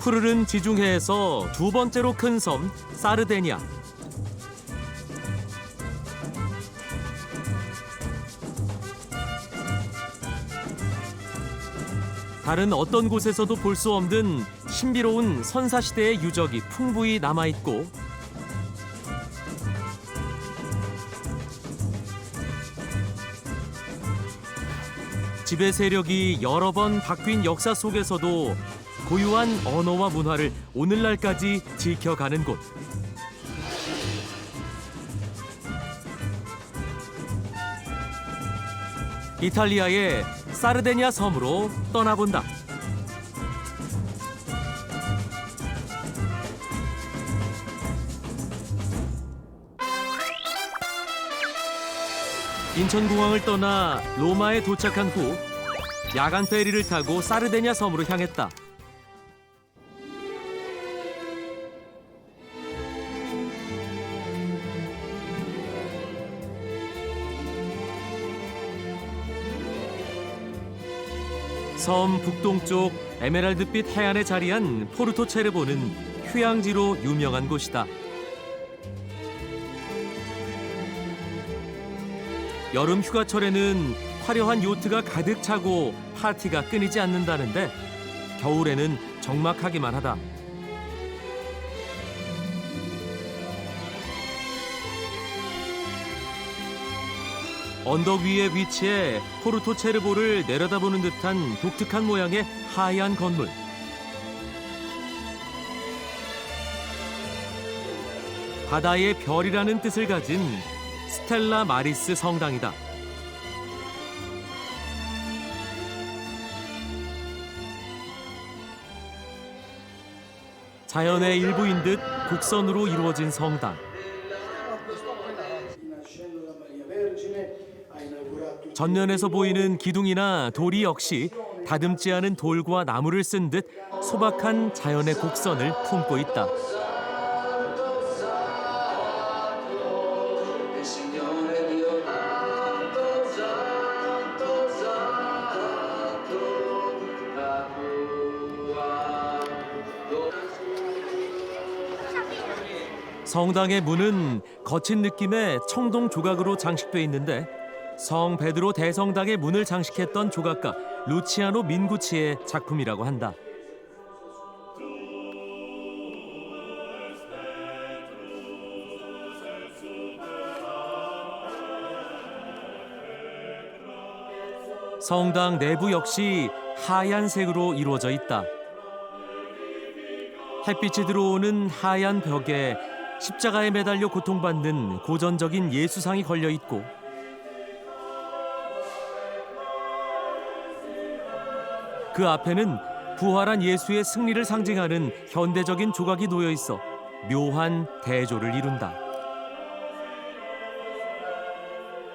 푸르른 지중해에서 두 번째로 큰 섬 사르데니아. 다른 어떤 곳에서도 볼 수 없는 신비로운 선사시대의 유적이 풍부히 남아있고, 지배 세력이 여러 번 바뀐 역사 속에서도 고유한 언어와 문화를 오늘날까지 지켜가는 곳. 이탈리아의 사르데니아 섬으로 떠나본다. 인천공항을 떠나 로마에 도착한 후 야간 페리를 타고 사르데니아 섬으로 향했다. 섬 북동쪽 에메랄드빛 해안에 자리한 포르토 체르보는 휴양지로 유명한 곳이다. 여름 휴가철에는 화려한 요트가 가득 차고 파티가 끊이지 않는다는데 겨울에는 적막하기만 하다. 언덕 위에 위치해 포르토 체르보를 내려다보는 듯한 독특한 모양의 하얀 건물. 바다의 별이라는 뜻을 가진 스텔라 마리스 성당이다. 자연의 일부인 듯 곡선으로 이루어진 성당. 전면에서 보이는 기둥이나 돌이 역시 다듬지 않은 돌과 나무를 쓴 듯 소박한 자연의 곡선을 품고 있다. 성당의 문은 거친 느낌의 청동 조각으로 장식돼 있는데 성 베드로 대성당의 문을 장식했던 조각가 루치아노 민구치의 작품이라고 한다. 성당 내부 역시 하얀색으로 이루어져 있다. 햇빛이 들어오는 하얀 벽에 십자가에 매달려 고통받는 고전적인 예수상이 걸려 있고 그 앞에는 부활한 예수의 승리를 상징하는 현대적인 조각이 놓여 있어 묘한 대조를 이룬다.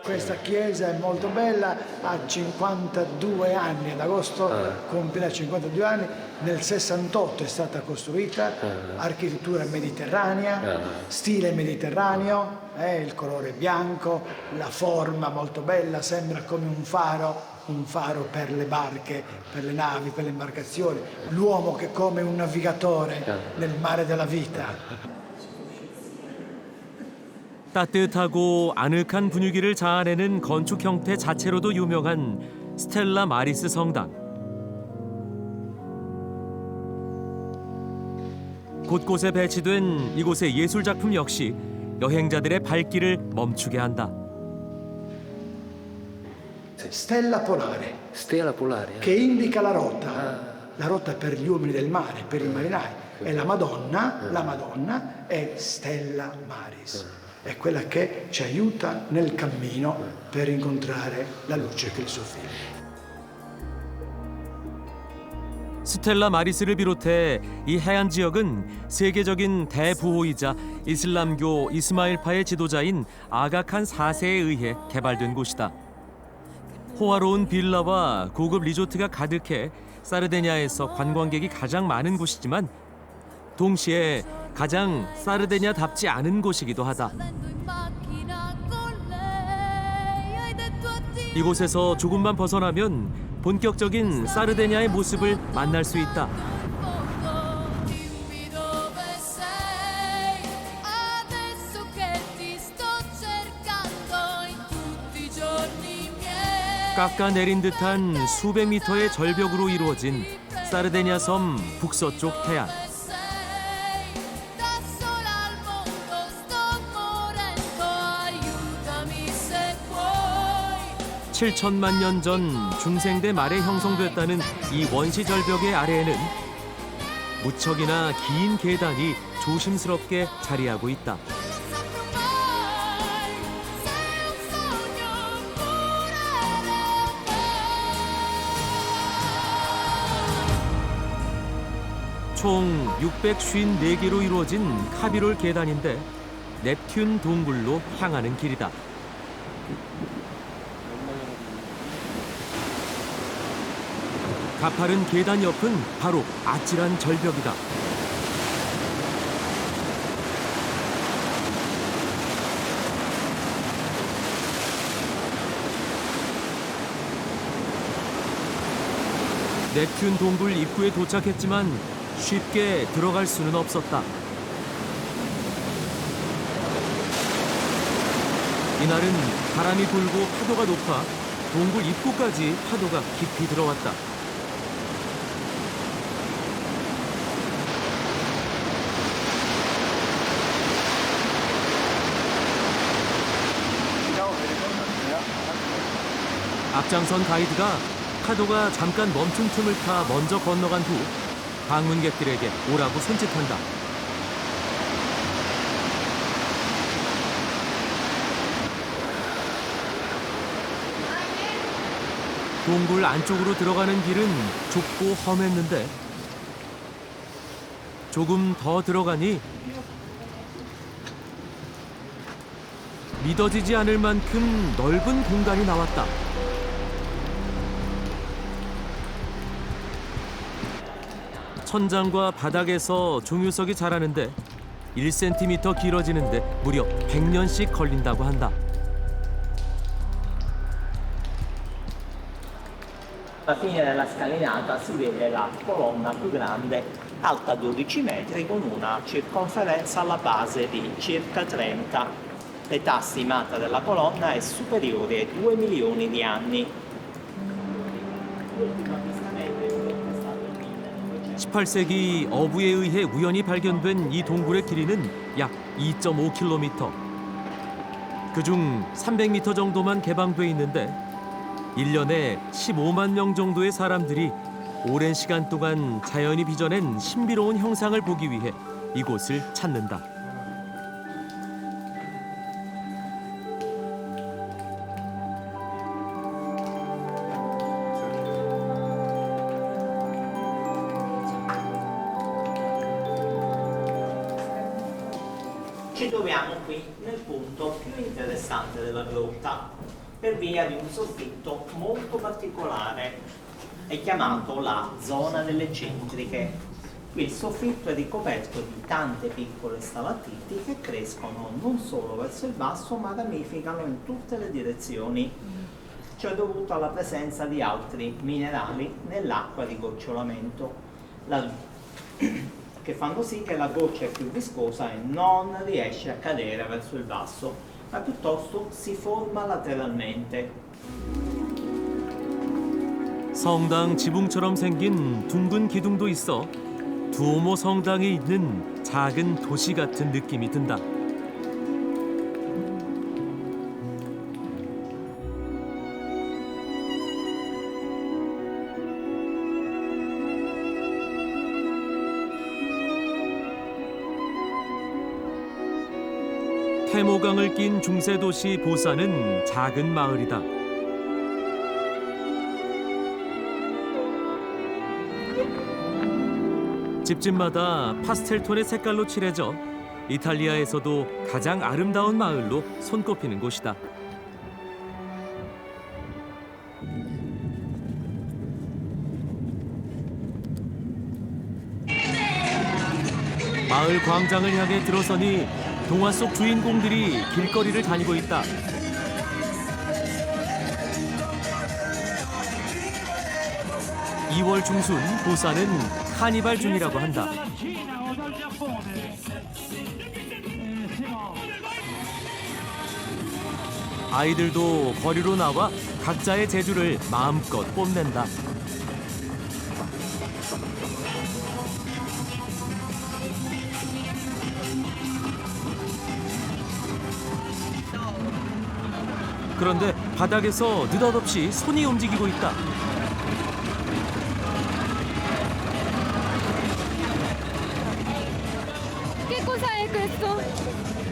Questa chiesa è molto bella, ha 52 anni, ad agosto compirà 52 anni, nel 68 è stata costruita, architettura mediterranea, stile mediterraneo, il colore bianco, la forma molto bella, sembra come un faro per le barche, per le navi, per le imbarcazioni, l'uomo che come un navigatore nel mare della vita. 따뜻하고 아늑한 분위기를 자아내는 건축 형태 자체로도 유명한 스텔라 마리스 성당. 곳곳에 배치된 이곳의 예술 작품 역시 여행자들의 발길을 멈추게 한다. Stella polare. Stella polare. Che indica la rotta per gli uomini del mare, per i marinai. E la Madonna è Stella Maris. È quella che ci aiuta nel cammino per incontrare la luce che è il suo figlio. 스텔라 마리스를 비롯해 이 해안 지역은 세계적인 대부호이자 이슬람교 이스마일파의 지도자인 아가칸 4세에 의해 개발된 곳이다. 호화로운 빌라와 고급 리조트가 가득해 사르데니아에서 관광객이 가장 많은 곳이지만 동시에 가장 사르데니아답지 않은 곳이기도 하다. 이곳에서 조금만 벗어나면 본격적인 사르데니아의 모습을 만날 수 있다. 깎아내린 듯한 수백 미터의 절벽으로 이루어진 사르데냐 섬 북서쪽 해안. Da sola al mondo sto morendo, aiutami se puoi. 7천만 년 전 중생대 말에 형성됐다는 이 원시 절벽의 아래에는 무척이나 긴 계단이 조심스럽게 자리하고 있다. Sei un sogno pure 총 654개로 이루어진 카비롤 계단인데 넵튠 동굴로 향하는 길이다. 가파른 계단 옆은 바로 아찔한 절벽이다. 넵튠 동굴 입구에 도착했지만 쉽게 들어갈 수는 없었다. 이날은 바람이 불고 파도가 높아 동굴 입구까지 파도가 깊이 들어왔다. 앞장선 가이드가 파도가 잠깐 멈춘 틈을 타 먼저 건너간 후 방문객들에게 오라고 손짓한다. 동굴 안쪽으로 들어가는 길은 좁고 험했는데 조금 더 들어가니 믿어지지 않을 만큼 넓은 공간이 나왔다. 천장과 바닥에서 종유석이 자라는데 1cm 길어지는데 무려 100년씩 걸린다고 한다. Alla fine della scalinata si vede la colonna più grande, alta 12 metri, con una circonferenza alla base di circa 30. L'età stimata della colonna è superiore ai 2 milioni di anni. L'ultimo avvistamento è stato nel 1900. 18세기 어부에 의해 우연히 발견된 이 동굴의 길이는 약 2.5km. 그중 300m 정도만 개방돼 있는데 1년에 15만 명 정도의 사람들이 오랜 시간 동안 자연이 빚어낸 신비로운 형상을 보기 위해 이곳을 찾는다. Ci troviamo qui nel punto più interessante della grotta, per via di un soffitto molto particolare. È chiamato la zona delle eccentriche. Qui il soffitto è ricoperto di tante piccole stalattiti che crescono non solo verso il basso ma ramificano in tutte le direzioni. Ciò è dovuto alla presenza di altri minerali nell'acqua di gocciolamento, che fanno sì che la goccia è più viscosa e non riesce a cadere verso il basso, ma piuttosto si forma lateralmente. 성당 지붕처럼 생긴 둥근 기둥도 있어 두오모 성당에 있는 작은 도시 같은 느낌이 든다. 태모강을 낀 중세 도시 보사는 작은 마을이다. 집집마다 파스텔 톤의 색깔로 칠해져 이탈리아에서도 가장 아름다운 마을로 손꼽히는 곳이다. 마을 광장을 향해 들어서니 동화 속 주인공들이 길거리를 다니고 있다. 2월 중순 보사는 카니발 중이라고 한다. 아이들도 거리로 나와 각자의 재주를 마음껏 뽐낸다. 그런데 바닥에서 느닷없이 손이 움직이고 있다. Che cos'è questo?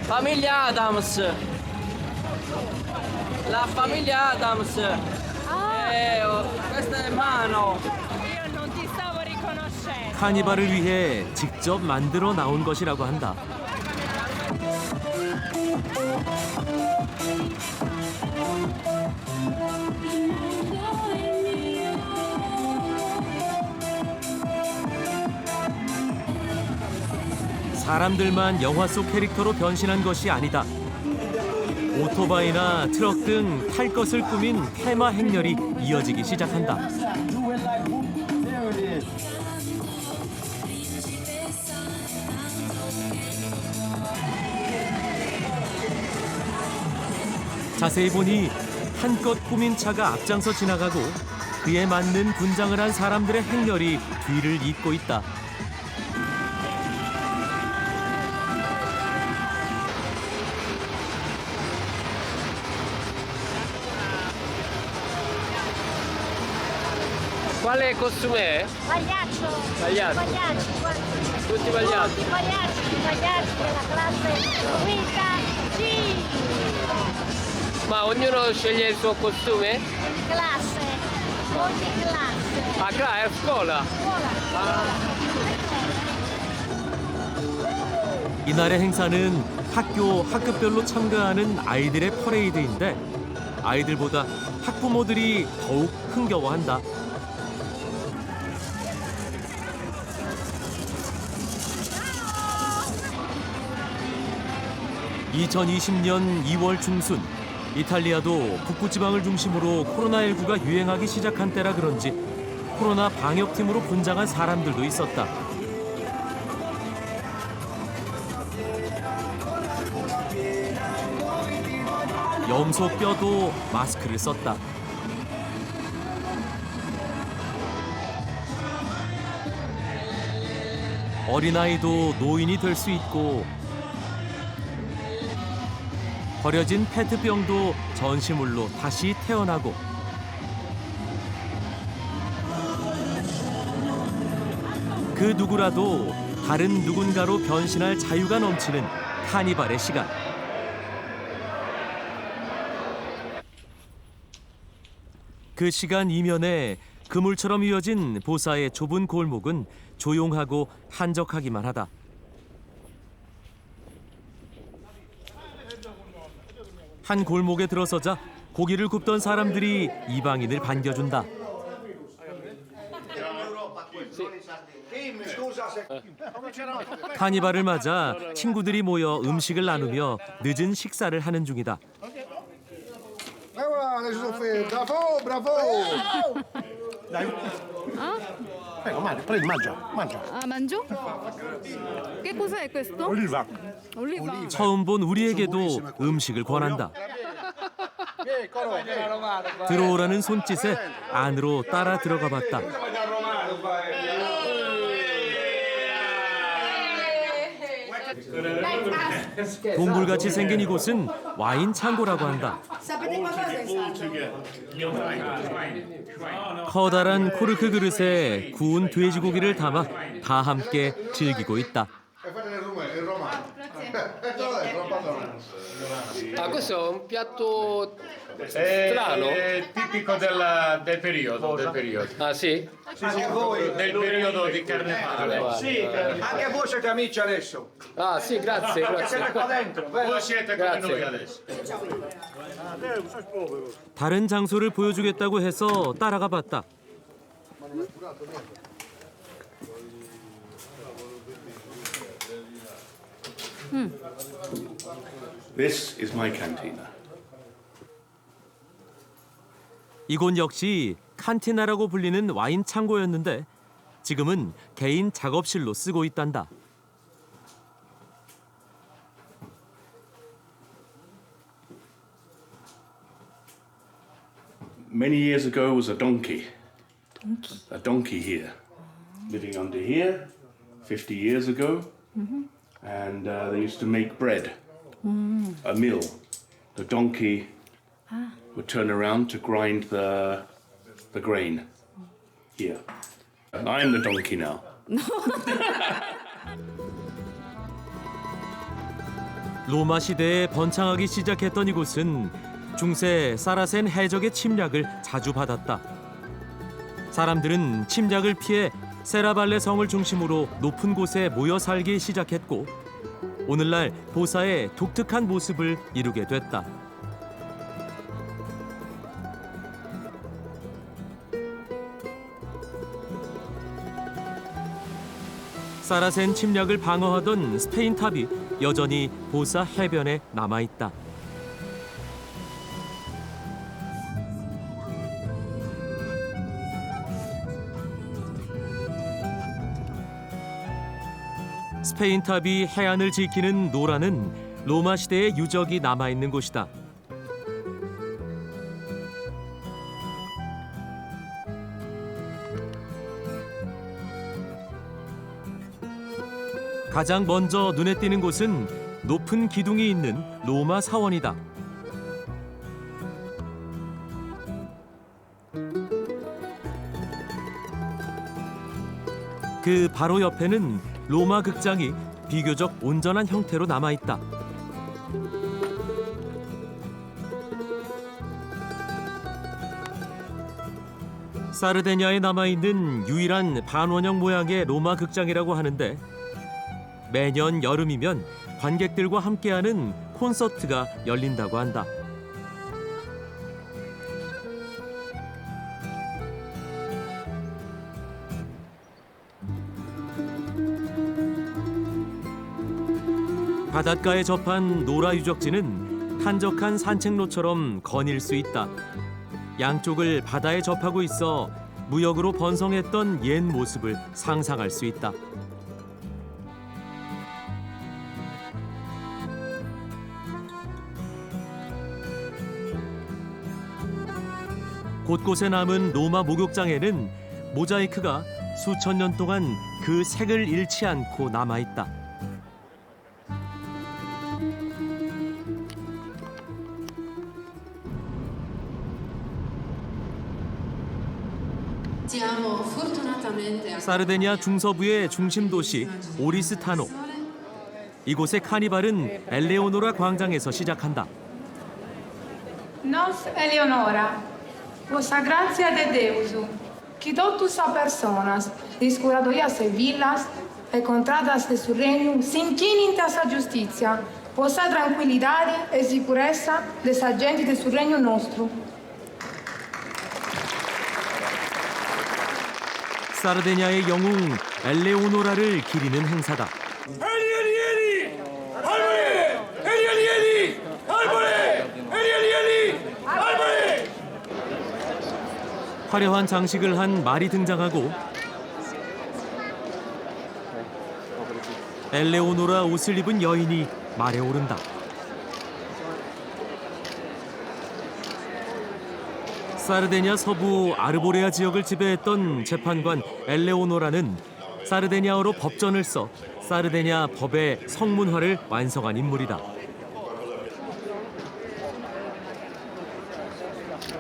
Famiglia Adams. La famiglia Adams. Questa è mano. Io non ti stavo riconoscendo. 카니발을 위해 직접 만들어 나온 것이라고 한다. 사람들만 영화 속 캐릭터로 변신한 것이 아니다. 오토바이나 트럭 등 탈 것을 꾸민 테마 행렬이 이어지기 시작한다. 자세히 보니 한껏 꾸민 차가 앞장서 지나가고 그에 맞는 분장을 한 사람들의 행렬이 뒤를 잇고 있다. Quale costume è? Pagliaccio. Pagliaccio. Pagliacci, guarda. Tutti pagliacci. Tutti pagliacci della classe quinta C. Ma ognuno sceglie il suo costume? Classe. Ogni classe. È a scuola. Scuola. 이날의 행사는 학급별로 참가하는 아이들의 퍼레이드인데 아이들보다 학부모들이 더욱 흥겨워한다. (2020년 2월) 중순 이탈리아도 북부지방을 중심으로 코로나19가 유행하기 시작한 때라 그런지 코로나 방역팀으로 분장한 사람들도 있었다. 염소 뼈도 마스크를 썼다. 어린아이도 노인이 될 수 있고 버려진 페트병도 전시물로 다시 태어나고 그 누구라도 다른 누군가로 변신할 자유가 넘치는 카니발의 시간. 그 시간 이면에 그물처럼 이어진 보사의 좁은 골목은 조용하고 한적하기만 하다. 한 골목에 들어서자 고기를 굽던 사람들이 이방인을 반겨준다. 카니발을 맞아 친구들이 모여 음식을 나누며 늦은 식사를 하는 중이다. Bravo, bravo! Prendi, mangia. Ah, mangio? Che cos'è questo? Oliva. Oliva. 처음 본 우리에게도 음식을 권한다. 들어오라는 손짓에 안으로 따라 들어가 봤다. 동굴같이 생긴 이곳은 와인 창고라고 한다. 커다란 코르크 그릇에 구운 돼지고기를 담아 다 함께 즐기고 있다. Questo è un piatto strano. È tipico del periodo. Ah sì? Del periodo di carnevale. Sì, anche voi siete amici adesso. Ah sì, grazie. Qua dentro. Voi siete come Grazie. noi adesso. 다른 장소를 보여주겠다고 해서 따라가 봤다. This is my cantina. 이곳 역시 칸티나라고 불리는 와인 창고였는데 지금은 개인 작업실로 쓰고 있단다. many years ago was a donkey. A donkey here, living under here, 50 years ago, and they used to make bread. A mill. The donkey would turn around to grind the grain here. I'm the donkey now. 로마 시대에 번창하기 시작했던 이곳은 중세 사라센 해적의 침략을 자주 받았다. 사람들은 침략을 피해 세라발레 성을 중심으로 높은 곳에 모여 살기 시작했고 오늘날 보사의 독특한 모습을 이루게 됐다. 사라센 침략을 방어하던 스페인 탑이 여전히 보사 해변에 남아있다. 스페인 탑이 해안을 지키는 노라는 로마 시대의 유적이 남아있는 곳이다. 가장 먼저 눈에 띄는 곳은 높은 기둥이 있는 로마 사원이다. 그 바로 옆에는 로마 극장이 비교적 온전한 형태로 남아있다. 사르데냐에 남아있는 유일한 반원형 모양의 로마 극장이라고 하는데 매년 여름이면 관객들과 함께하는 콘서트가 열린다고 한다. 바닷가에 접한 노라 유적지는 한적한 산책로처럼 거닐 수 있다. 양쪽을 바다에 접하고 있어 무역으로 번성했던 옛 모습을 상상할 수 있다. 곳곳에 남은 로마 목욕장에는 모자이크가 수천 년 동안 그 색을 잃지 않고 남아있다. 사르데냐 중서부의 중심 도시 오리스타노. 이곳의 카니발은 엘레오노라 광장에서 시작한다. Nos Eleonora, vossa gracia de Deus, que totus a personas, discuradoias e villas, e contradas de su reino, sin quinitas a justicia, vossa tranquilidade e sicurezza des agenti de su reino nostro. 사르데냐의 영웅 엘레오노라를 기리는 행사다. 화려한 장식을 한 말이 등장하고 엘레오노라 옷을 입은 여인이 말에 오른다. 사르데냐 서부 아르보레아 지역을 지배했던 재판관 엘레오노라는 사르데냐어로 법전을 써 사르데냐 법의 성문화를 완성한 인물이다.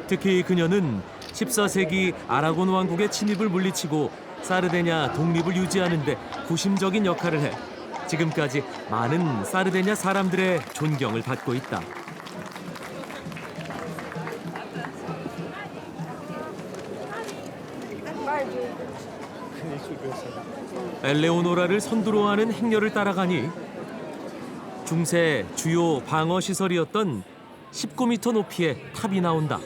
특히 그녀는 14세기 아라곤 왕국의 침입을 물리치고 사르데냐 독립을 유지하는 데 구심적인 역할을 해 지금까지 많은 사르데냐 사람들의 존경을 받고 있다. 엘레오노라를 선두로 하는 행렬을 따라가니 중세 주요 방어 시설이었던 19m 높이의 탑이 나온다.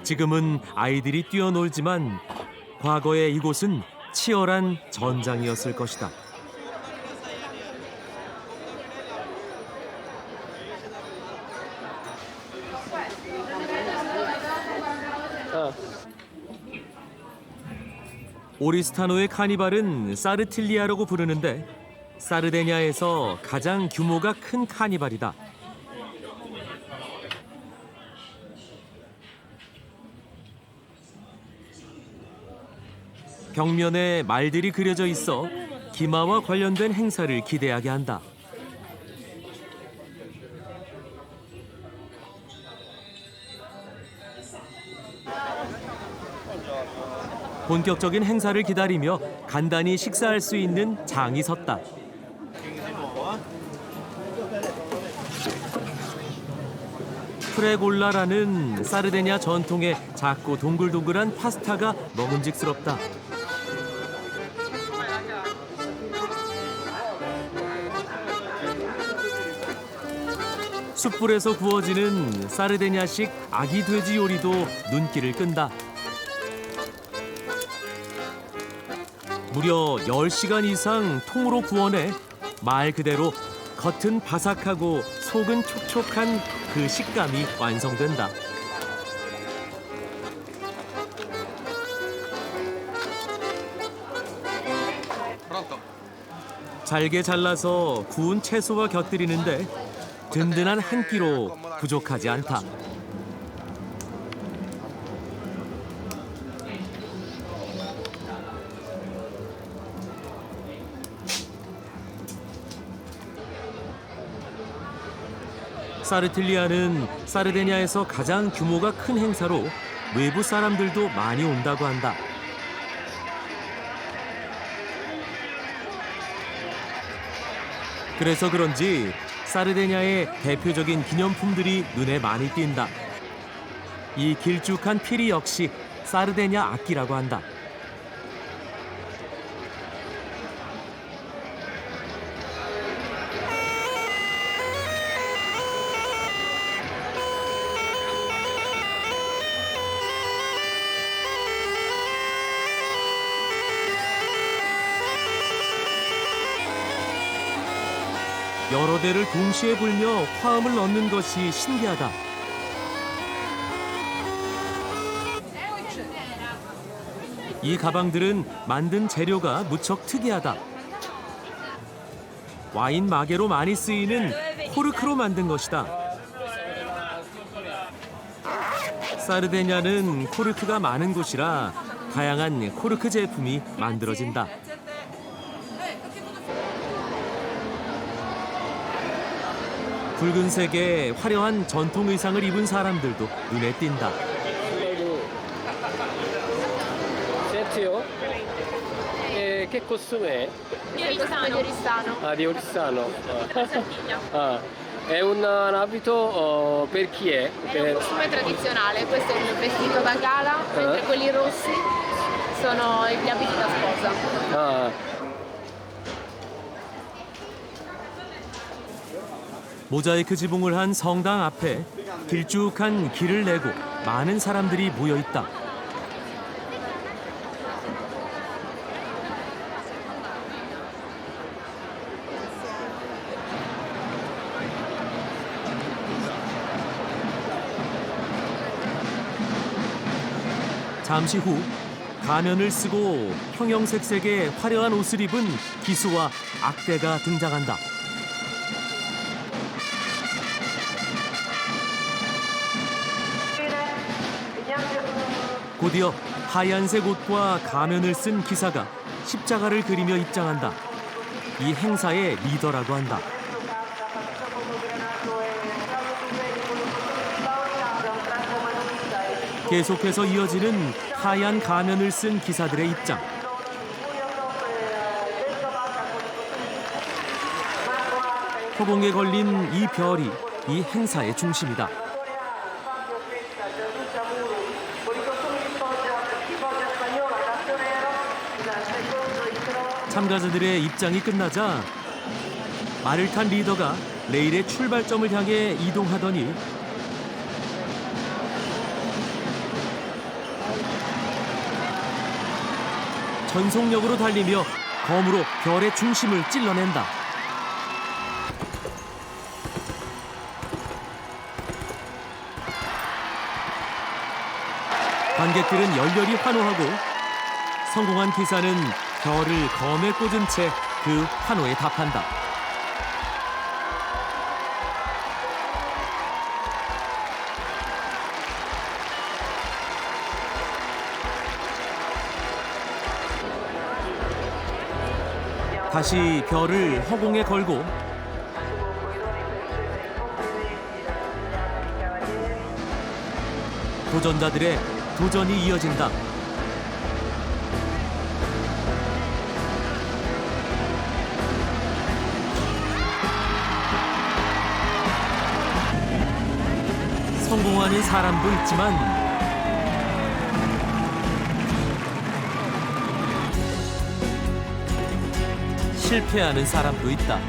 지금은 아이들이 뛰어놀지만 과거에 이곳은 치열한 전장이었을 것이다. 오리스타노의 카니발은 사르틸리아라고 부르는데 사르데냐에서 가장 규모가 큰 카니발이다. 벽면에 말들이 그려져 있어 기마와 관련된 행사를 기대하게 한다. 본격적인 행사를 기다리며 간단히 식사할 수 있는 장이 섰다. 프레골라라는 사르데냐 전통의 작고 동글동글한 파스타가 먹음직스럽다. 숯불에서 구워지는 사르데냐식 아기 돼지 요리도 눈길을 끈다. 무려 10시간 이상 통으로 구워내 말 그대로 겉은 바삭하고 속은 촉촉한 그 식감이 완성된다. 잘게 잘라서 구운 채소와 곁들이는데 든든한 한 끼로 부족하지 않다. 사르틸리아는 사르데냐에서 가장 규모가 큰 행사로 외부 사람들도 많이 온다고 한다. 그래서 그런지 사르데냐의 대표적인 기념품들이 눈에 많이 띈다. 이 길쭉한 피리 역시 사르데냐 악기라고 한다. 여러 대를 동시에 불며 화음을 넣는 것이 신기하다. 이 가방들은 만든 재료가 무척 특이하다. 와인 마개로 많이 쓰이는 코르크로 만든 것이다. 사르데냐는 코르크가 많은 곳이라 다양한 코르크 제품이 만들어진다. 붉은색의 화려한 전통 의상을 입은 사람들도 눈에 띈다. Sentio, che costume è? Di Oristano. Ah, di Oristano. Ah, è un abito per chi è? È un costume tradizionale, questo è il vestito da gala, mentre quelli rossi sono gli abiti da sposa. Ah. 모자이크 지붕을 한 성당 앞에 길쭉한 길을 내고 많은 사람들이 모여 있다. 잠시 후 가면을 쓰고 형형색색의 화려한 옷을 입은 기수와 악대가 등장한다. 곧이어 하얀색 옷과 가면을 쓴 기사가 십자가를 그리며 입장한다. 이 행사의 리더라고 한다. 계속해서 이어지는 하얀 가면을 쓴 기사들의 입장. 허공에 걸린 이 별이 이 행사의 중심이다. 참가자들의 입장이 끝나자 말을 탄 리더가 레일의 출발점을 향해 이동하더니 전속력으로 달리며 검으로 별의 중심을 찔러낸다. 관객들은 열렬히 환호하고 성공한 기사는 별을 검에 꽂은 채 그 환호에 답한다. 다시 별을 허공에 걸고 도전자들의 도전이 이어진다. 성공하는 사람도 있지만 실패하는 사람도 있다.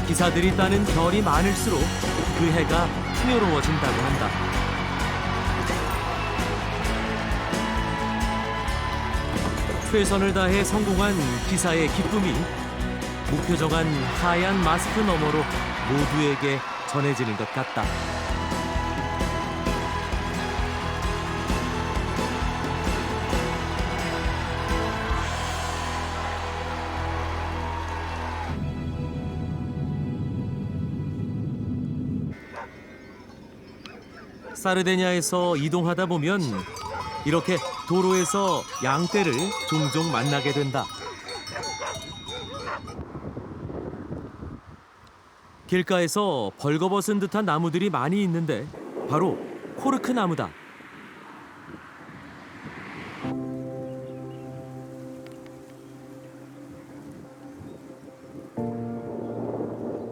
기사들이 따는 별이 많을수록 그 해가 풍요로워진다고 한다. 최선을 다해 성공한 기사의 기쁨이 무표정한 하얀 마스크 너머로 모두에게 전해지는 것 같다. 사르데냐에서 이동하다 보면 이렇게 도로에서 양떼를 종종 만나게 된다. 길가에서 벌거벗은 듯한 나무들이 많이 있는데 바로 코르크 나무다.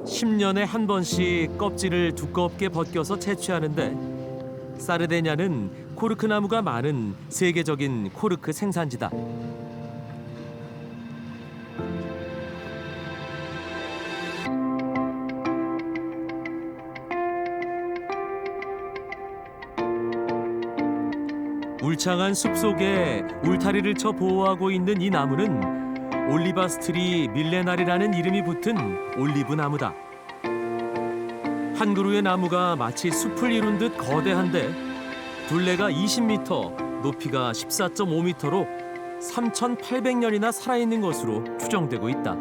(10년에) 한 번씩 껍질을 두껍게 벗겨서 채취하는데 사르데냐는 코르크 나무가 많은 세계적인 코르크 생산지다. 울창한 숲속에 울타리를 쳐 보호하고 있는 이 나무는 올리바스트리 밀레나리라는 이름이 붙은 올리브 나무다. 한 그루의 나무가 마치 숲을 이룬 듯 거대한데 둘레가 20m, 높이가 14.5m로 3,800년이나 살아있는 것으로 추정되고 있다.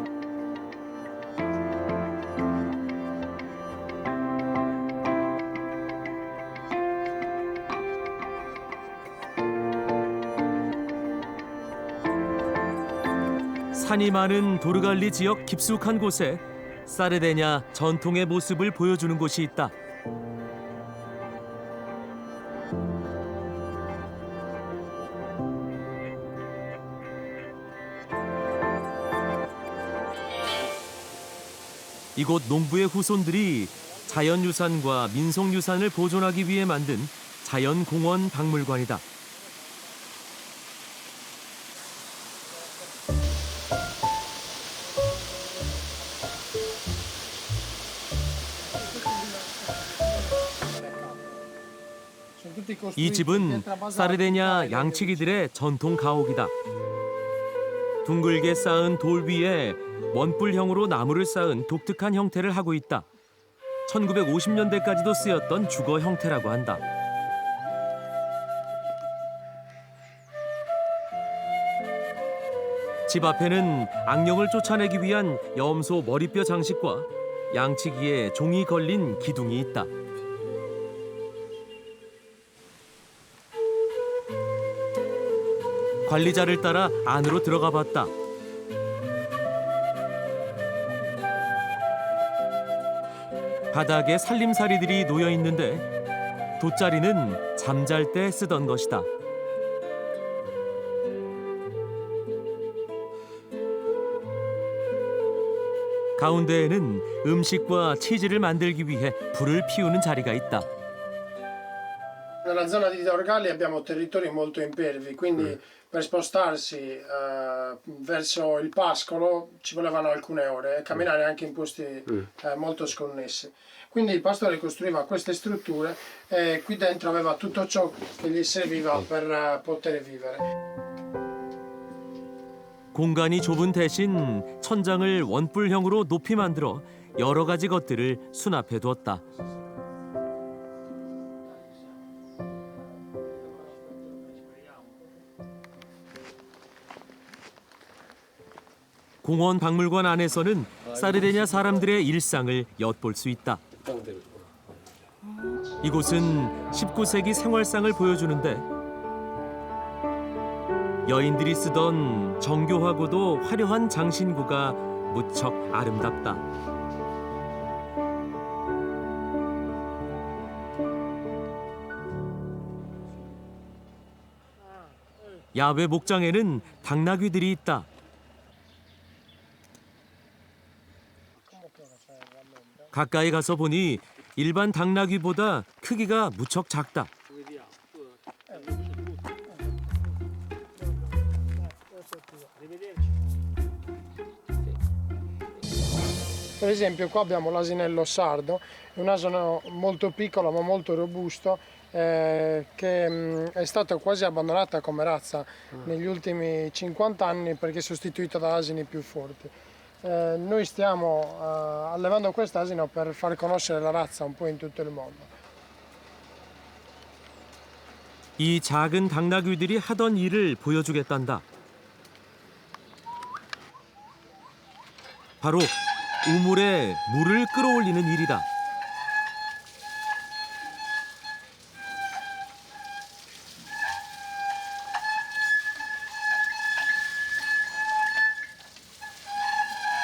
산이 많은 도르갈리 지역 깊숙한 곳에 사르데냐 전통의 모습을 보여주는 곳이 있다. 이곳 농부의 후손들이 자연유산과 민속유산을 보존하기 위해 만든 자연공원 박물관이다. 이 집은 사르데냐 양치기들의 전통 가옥이다. 둥글게 쌓은 돌 위에 원뿔형으로 나무를 쌓은 독특한 형태를 하고 있다. 1950년대까지도 쓰였던 주거 형태라고 한다. 집 앞에는 악령을 쫓아내기 위한 염소 머리뼈 장식과 양치기에 종이 걸린 기둥이 있다. 관리자를 따라 안으로 들어가 봤다. 바닥에 살림살이들이 놓여 있는데 돗자리는 잠잘 때 쓰던 것이다. 가운데에는 음식과 치즈를 만들기 위해 불을 피우는 자리가 있다. Nella zona di Doregali abbiamo territori molto impervi, quindi per spostarsi verso il pascolo ci volevano alcune ore e camminare anche in posti molto sconnessi. Quindi il pastore costruiva queste strutture e qui dentro aveva tutto ciò che gli serviva per poter vivere. 공간이 좁은 대신 천장을 원뿔형으로 높이 만들어 여러 가지 것들을 수납해 두었다. 공원 박물관 안에서는 사르데냐 사람들의 일상을 엿볼 수 있다. 이곳은 19세기 생활상을 보여주는데 여인들이 쓰던 정교하고도 화려한 장신구가 무척 아름답다. 야외 목장에는 당나귀들이 있다. 가까이 가서 보니 일반 당나귀보다 크기가 무척 작다. Per esempio qua abbiamo l'asinello sardo, è un asino molto piccolo ma molto robusto che è stato quasi abbandonata come razza negli ultimi 50 anni perché è sostituita da asini più forti. Noi stiamo allevando quest'asino per far conoscere la razza un po' in tutto il mondo. 이 작은 당나귀들이 하던 일을 보여주겠단다. 바로 우물에 물을 끌어올리는 일이다.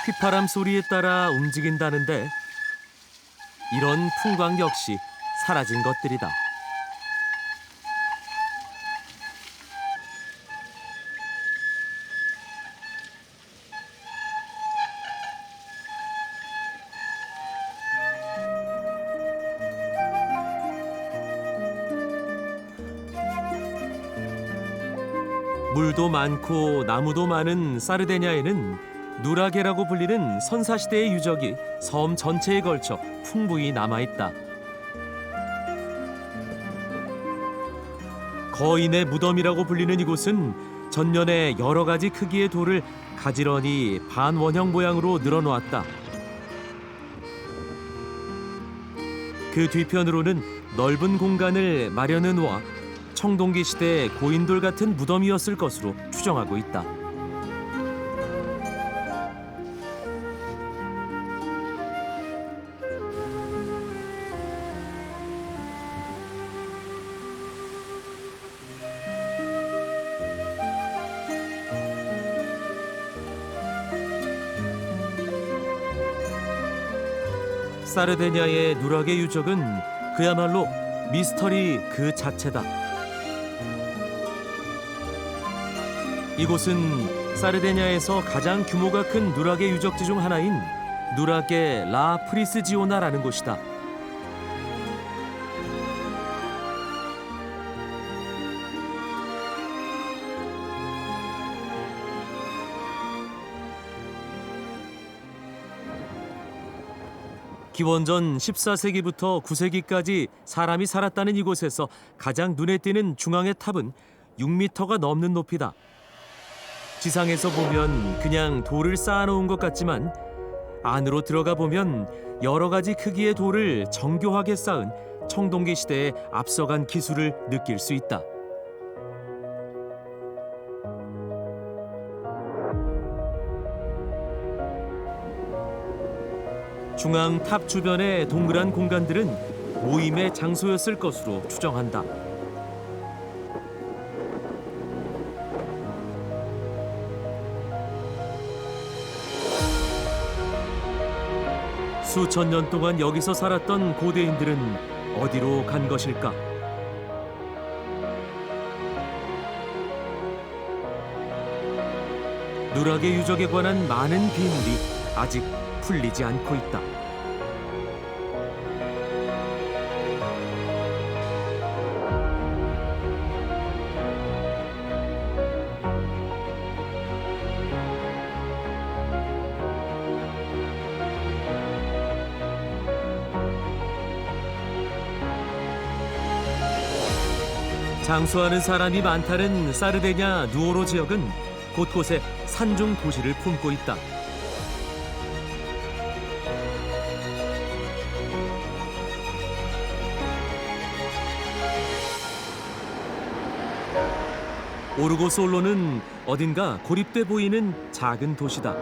휘파람 소리에 따라 움직인다는데 이런 풍광 역시 사라진 것들이다. 물도 많고 나무도 많은 사르데냐에는 누라게라고 불리는 선사시대의 유적이 섬 전체에 걸쳐 풍부히 남아있다. 거인의 무덤이라고 불리는 이곳은 전년에 여러 가지 크기의 돌을 가지런히 반원형 모양으로 늘어놓았다. 그 뒤편으로는 넓은 공간을 마련해 놓아 청동기 시대 고인돌 같은 무덤이었을 것으로 추정하고 있다. 사르데냐의 누락의 유적은 그야말로 미스터리 그 자체다. 이곳은 사르데냐에서 가장 규모가 큰 누락의 유적지 중 하나인 누락의 라 프리스지오나라는 곳이다. 기원전 14세기부터 9세기까지 사람이 살았다는 이곳에서 가장 눈에 띄는 중앙의 탑은 6m가 넘는 높이다. 지상에서 보면 그냥 돌을 쌓아놓은 것 같지만 안으로 들어가 보면 여러 가지 크기의 돌을 정교하게 쌓은 청동기 시대의 앞서간 기술을 느낄 수 있다. 중앙 탑 주변의 동그란 공간들은 모임의 장소였을 것으로 추정한다. 수천 년 동안 여기서 살았던 고대인들은 어디로 간 것일까? 누락의 유적에 관한 많은 비밀이 아직 풀리지 않고 있다. 장수하는 사람이 많다는 사르데냐 누오로 지역은 곳곳에 산중 도시를 품고 있다. 오르고솔로는 어딘가 고립돼 보이는 작은 도시다.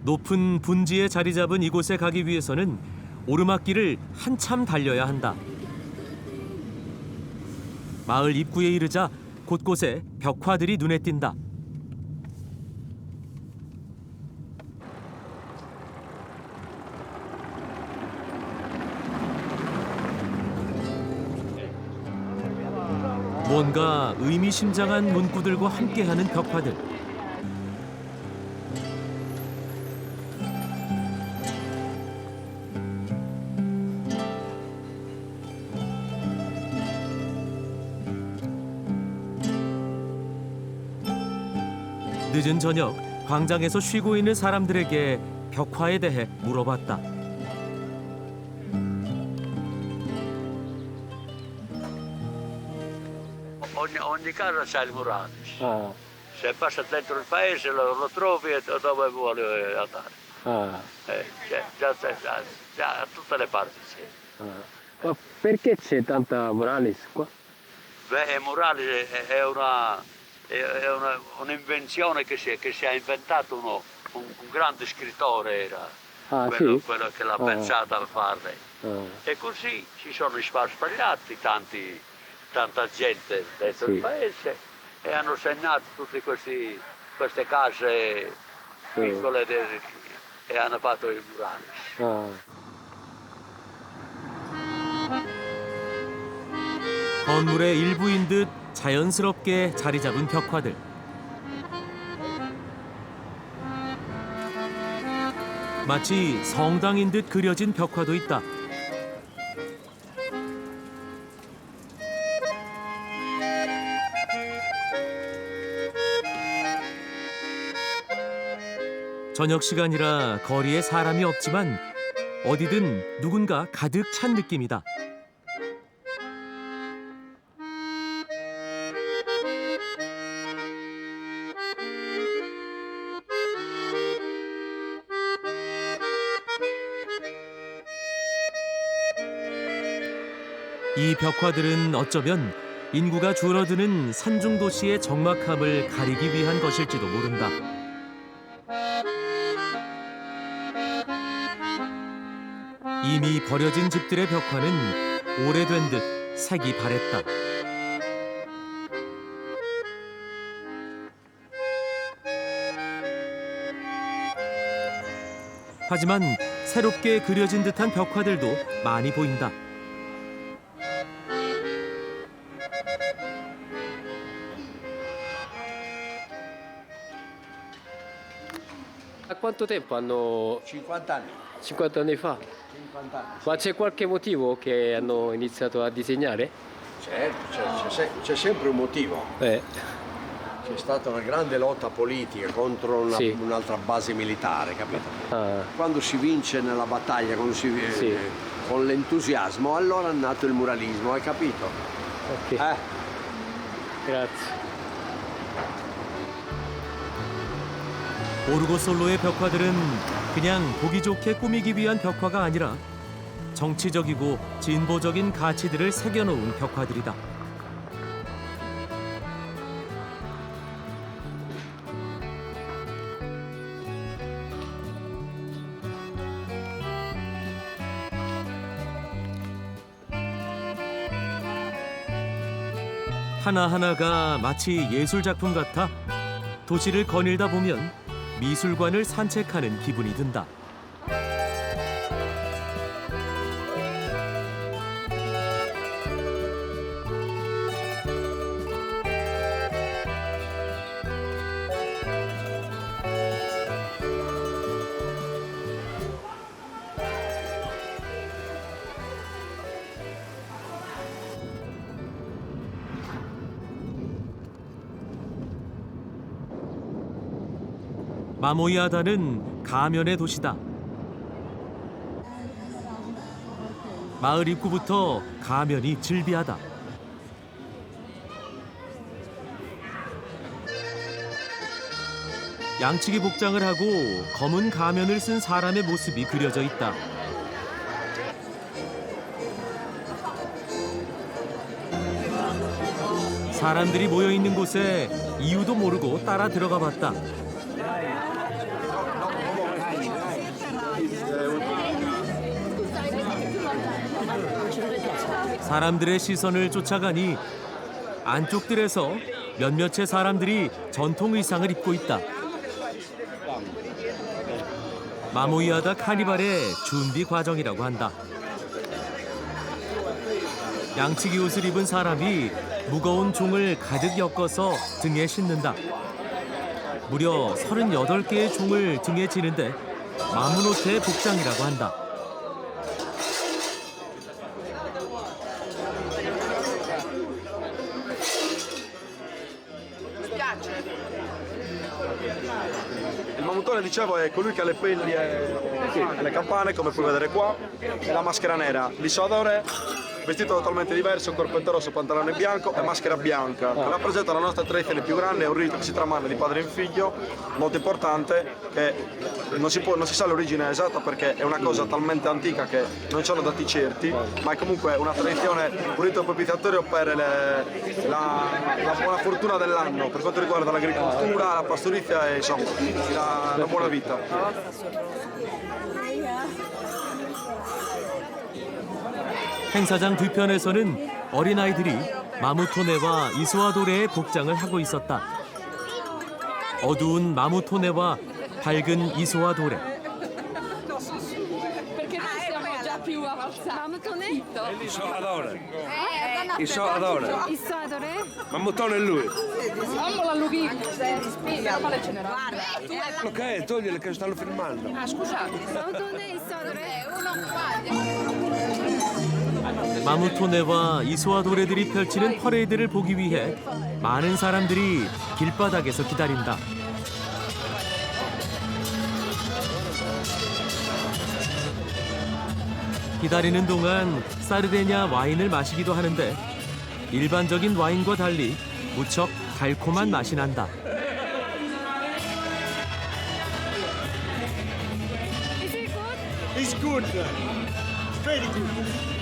높은 분지에 자리 잡은 이곳에 가기 위해서는 오르막길을 한참 달려야 한다. 마을 입구에 이르자 곳곳에 벽화들이 눈에 띈다. 뭔가 의미심장한 문구들과 함께하는 벽화들. 늦은 저녁 광장에서 쉬고 있는 사람들에게 벽화에 대해 물어봤다. Ogni casa c'ha il murale. Ah, Se passa dentro il paese lo trovi e dove vuole andare. ah, Già a tutte le parti sì. ah. Ma perché c'è tanta murales qua? Beh, il murale un'invenzione che si è inventato un grande scrittore era Ah, quello, sì? quello che l'ha Ah. pensata a farle. Ah, E così ci sono sparpagliati tanta gente dentro Sì. il paese e hanno segnato tutte queste case piccole e hanno fatto il murale. ah. 건물의 일부인 듯 자연스럽게 자리 잡은 벽화들. 마치 성당인 듯 그려진 벽화도 있다. 저녁 시간이라 거리에 사람이 없지만 어디든 누군가 가득 찬 느낌이다. 이 벽화들은 어쩌면 인구가 줄어드는 산중 도시의 적막함을 가리기 위한 것일지도 모른다. 이미 버려진 집들의 벽화는 오래된 듯 색이 바랬다. 하지만 새롭게 그려진 듯한 벽화들도 많이 보인다. Da quanto tempo hanno? 50 anni. 50 anni fa? 50 anni. Ma c'è qualche motivo che hanno iniziato a disegnare? Certo, c'è sempre un motivo. C'è stata una grande lotta politica contro Sì. un'altra base militare, capito? Ah, Quando si vince nella battaglia, Sì. con l'entusiasmo, allora è nato il muralismo, hai capito? ok. Grazie. 오르고솔로의 벽화들은 그냥 보기 좋게 꾸미기 위한 벽화가 아니라 정치적이고 진보적인 가치들을 새겨놓은 벽화들이다. 하나하나가 마치 예술작품 같아 도시를 거닐다 보면 미술관을 산책하는 기분이 든다. 마모이아다는 가면의 도시다. 마을 입구부터 가면이 즐비하다. 양치기 복장을 하고 검은 가면을 쓴 사람의 모습이 그려져 있다. 사람들이 모여 있는 곳에 이유도 모르고 따라 들어가 봤다. 사람들의 시선을 쫓아가니 안쪽들에서 몇몇의 사람들이 전통 의상을 입고 있다. 마모이아다 카니발의 준비 과정이라고 한다. 양치기 옷을 입은 사람이 무거운 종을 가득 엮어서 등에 싣는다. 무려 38개의 종을 등에 지는데 마무노테의 복장이라고 한다. Il mamutone, dicevo, è colui che ha le pelli e le campane, come puoi vedere qua, e la maschera nera. L'Isodore, vestito totalmente diverso, un corpetto rosso, pantalone bianco e maschera bianca. Che rappresenta la nostra tradizione più grande, è un rito che si tramanda di padre in figlio, molto importante, che non si sa l'origine esatta perché è una cosa talmente antica che non ci sono dati certi, ma è comunque una tradizione, un rito propiziatorio per la buona fortuna dell'anno, per quanto riguarda l'agricoltura, la pastorizia e insomma la buona vita. 행사장 뒤편에서는 어린아이들이 마무토네와 이소아도레의 복장을 하고 있었다. 어두운 마무토네와 밝은 이소아도레. Mammutone è lui. Ok, togliele che stanno filmando. 마무토네와 이소아도레들이 펼치는 퍼레이드를 보기 위해 많은 사람들이 길바닥에서 기다린다. 기다리는 동안 사르데냐 와인을 마시기도 하는데 일반적인 와인과 달리 무척 달콤한 맛이 난다. It's good. Very good.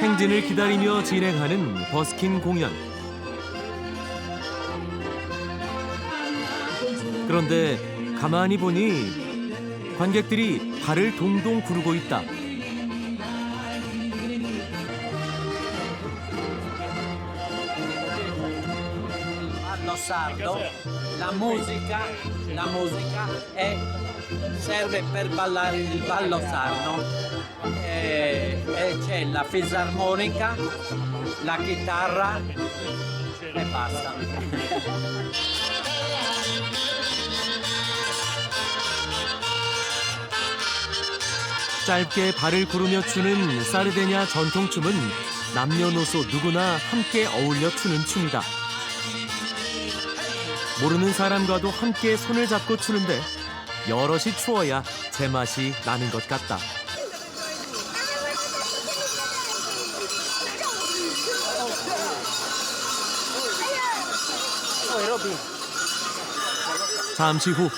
행진을 기다리며 진행하는 버스킹 공연. 그런데 가만히 보니 관객들이 발을 동동 구르고 있다. Ballo sardo, la musica serve per ballare il ballo sardo. E c'è la fisarmonica, la chitarra e basta. 짧게 발을 구르며 추는 사르데냐 전통춤은 남녀노소 누구나 함께 어울려 추는 춤이다. 모르는 사람과도 함께 손을 잡고 추는데 여럿이 추어야 제맛이 나는 것 같다. 잠시 후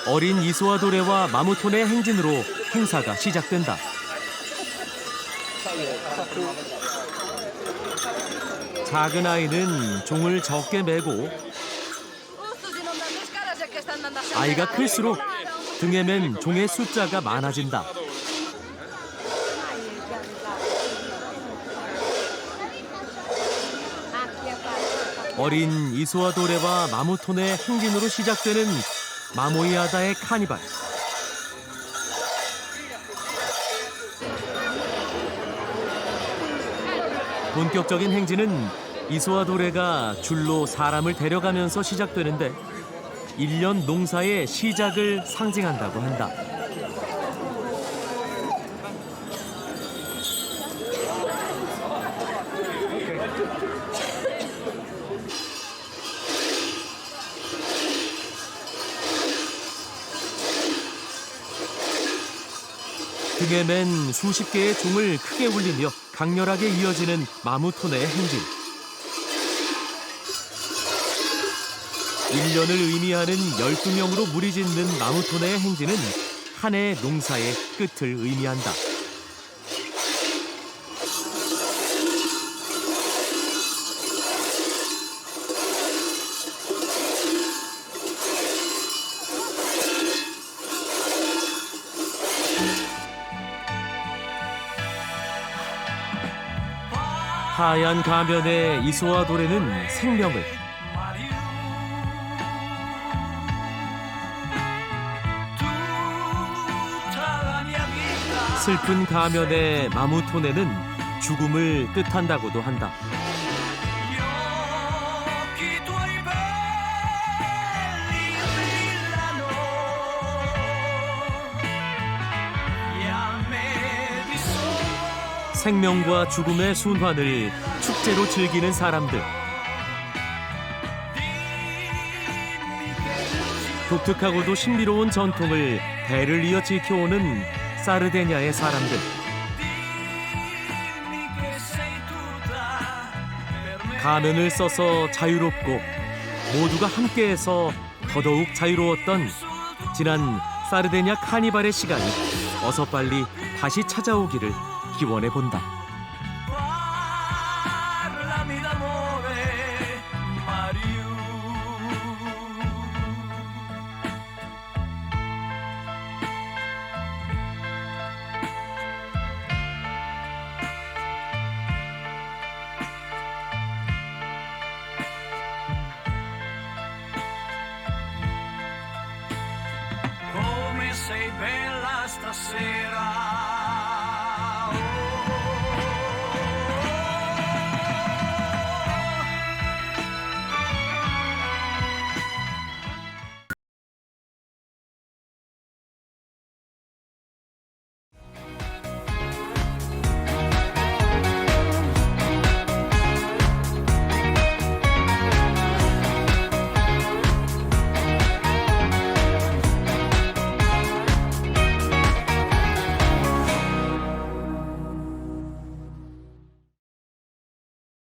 어린 이소아도레와 마무토네 행진으로 행사가 시작된다. 작은 아이는 종을 적게 메고 아이가 클수록 등에 맨 종의 숫자가 많아진다. 어린 이소아도레와 마무토네 행진으로 시작되는 마모이아다의 카니발. 본격적인 행진은 이소아도레가 줄로 사람을 데려가면서 시작되는데 1년 농사의 시작을 상징한다고 한다. 등에 맨 수십 개의 종을 크게 울리며 강렬하게 이어지는 마무토네의 행진. 1년을 의미하는 12명으로 무리짓는 마무토네의 행진은 한 해의 농사의 끝을 의미한다. 하얀 가면의 이소아도레는 생명을, 슬픈 가면의 마무토네는 죽음을 뜻한다고도 한다. 생명과 죽음의 순환을 축제로 즐기는 사람들. 독특하고도 신비로운 전통을 대를 이어 지켜오는 사르데냐의 사람들. 가면을 써서 자유롭고 모두가 함께해서 더더욱 자유로웠던 지난 사르데냐 카니발의 시간이 어서 빨리 다시 찾아오기를 기원해 본다.